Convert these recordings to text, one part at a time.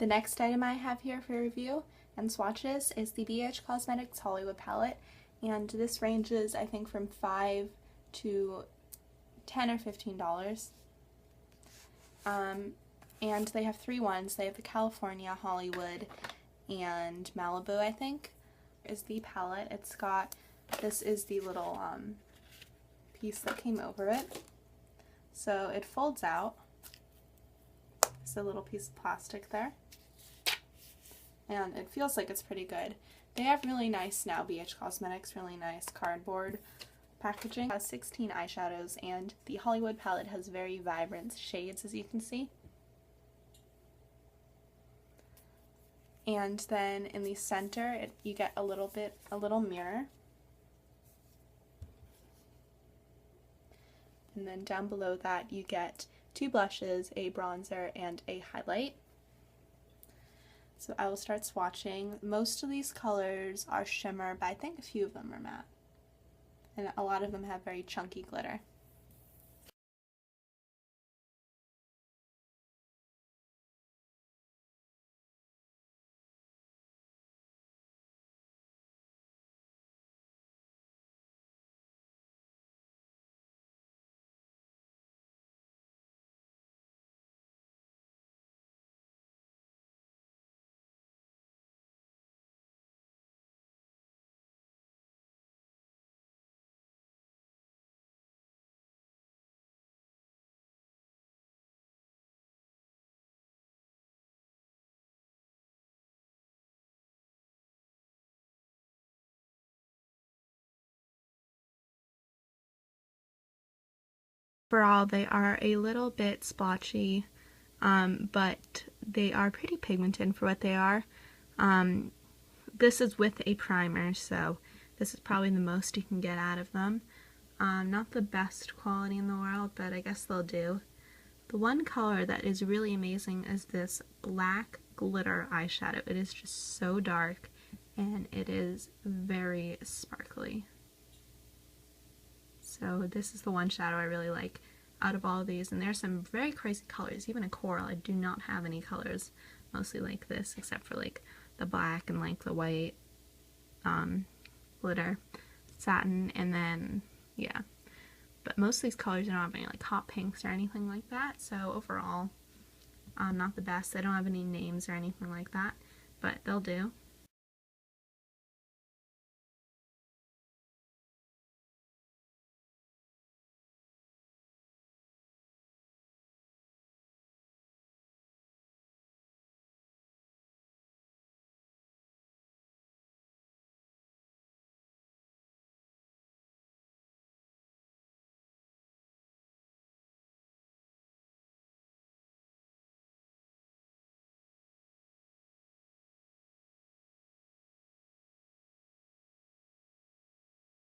The next item I have here for review and swatches is the BH Cosmetics Hollywood palette, and this ranges I think from $5 to $10 or $15. And they have three ones. They have the California, Hollywood, and Malibu, I think, is the palette. It's got, this is the little piece that came over it. So it folds out. It's a little piece of plastic there. And it feels like it's pretty good. They have really nice, now BH Cosmetics, really nice cardboard packaging. It has 16 eyeshadows, and the Hollywood palette has very vibrant shades, as you can see. And then in the center, you get a little mirror. And then down below that, you get two blushes, a bronzer, and a highlight. So I will start swatching. Most of these colors are shimmer, but I think a few of them are matte. And a lot of them have very chunky glitter. Overall, they are a little bit splotchy, but they are pretty pigmented for what they are. This is with a primer, so this is probably the most you can get out of them. Not the best quality in the world, but I guess they'll do. The one color that is really amazing is this black glitter eyeshadow. It is just so dark, and it is very sparkly. So this is the one shadow I really like out of all of these, and there's some very crazy colors. Even a coral, I do not have any colors mostly like this, except for like the black and like the white glitter satin, and then yeah. But most of these colors don't have any like hot pinks or anything like that, so overall not the best. They don't have any names or anything like that, but they'll do.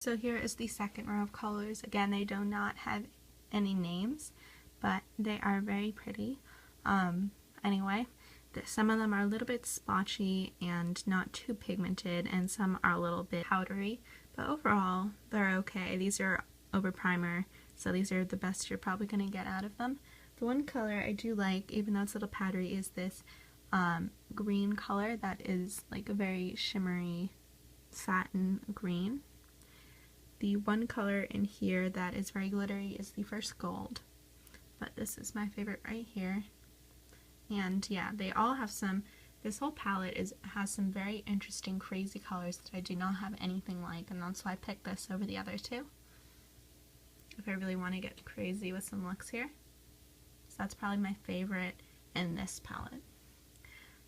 So here is the second row of colors. Again, they do not have any names, but they are very pretty. Anyway, some of them are a little bit splotchy and not too pigmented, and some are a little bit powdery, but overall they're okay. These are over primer, so these are the best you're probably going to get out of them. The one color I do like, even though it's a little powdery, is this green color that is like a very shimmery satin green. The one color in here that is very glittery is the first gold, but this is my favorite right here. And yeah, they all have some, this whole palette has some very interesting crazy colors that I do not have anything like, and that's why I picked this over the other two, if I really want to get crazy with some looks here. So that's probably my favorite in this palette.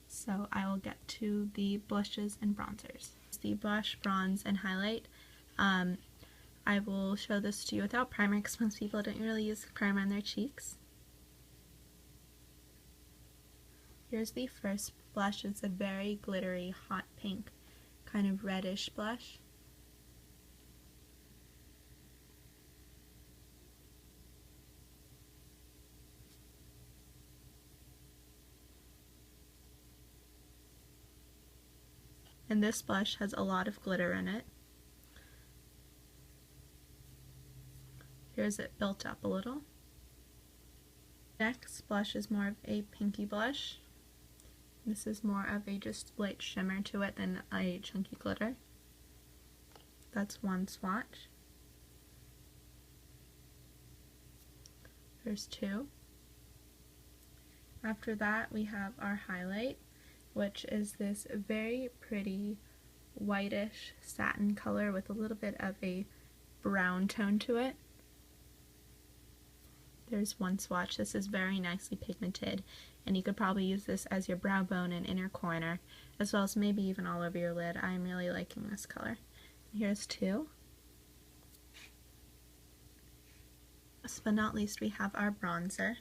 So I will get to the blushes and bronzers. The blush, bronze, and highlight. I will show this to you without primer because most people don't really use primer on their cheeks. Here's the first blush. It's a very glittery, hot pink, kind of reddish blush. And this blush has a lot of glitter in it. Here's it built up a little. Next blush is more of a pinky blush. This is more of a just light shimmer to it than a chunky glitter. That's one swatch. There's two. After that we have our highlight, which is this very pretty whitish satin color with a little bit of a brown tone to it. There's one swatch. This is very nicely pigmented, and you could probably use this as your brow bone and inner corner, as well as maybe even all over your lid. I'm really liking this color. Here's two. Last but not least, we have our bronzer,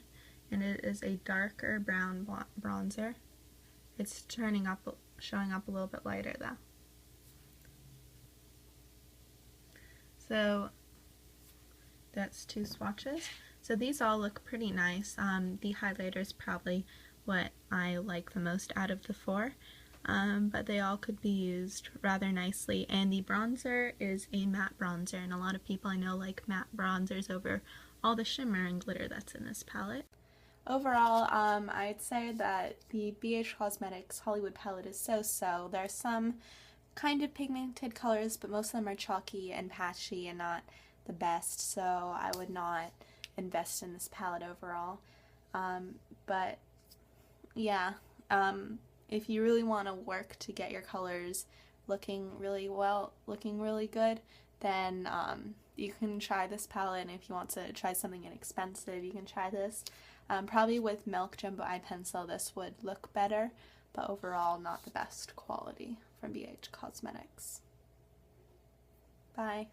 and it is a darker brown bronzer. It's showing up a little bit lighter though. So that's two swatches. So these all look pretty nice. The highlighter is probably what I like the most out of the four, but they all could be used rather nicely. And the bronzer is a matte bronzer, and a lot of people I know like matte bronzers over all the shimmer and glitter that's in this palette. Overall, I'd say that the BH Cosmetics Hollywood palette is so-so. There are some kind of pigmented colors, but most of them are chalky and patchy and not the best, so I would not invest in this palette overall. But yeah, if you really want to work to get your colors looking really good, then you can try this palette, and if you want to try something inexpensive, you can try this. Probably with Milk Jumbo Eye Pencil this would look better, but overall not the best quality from BH Cosmetics. Bye.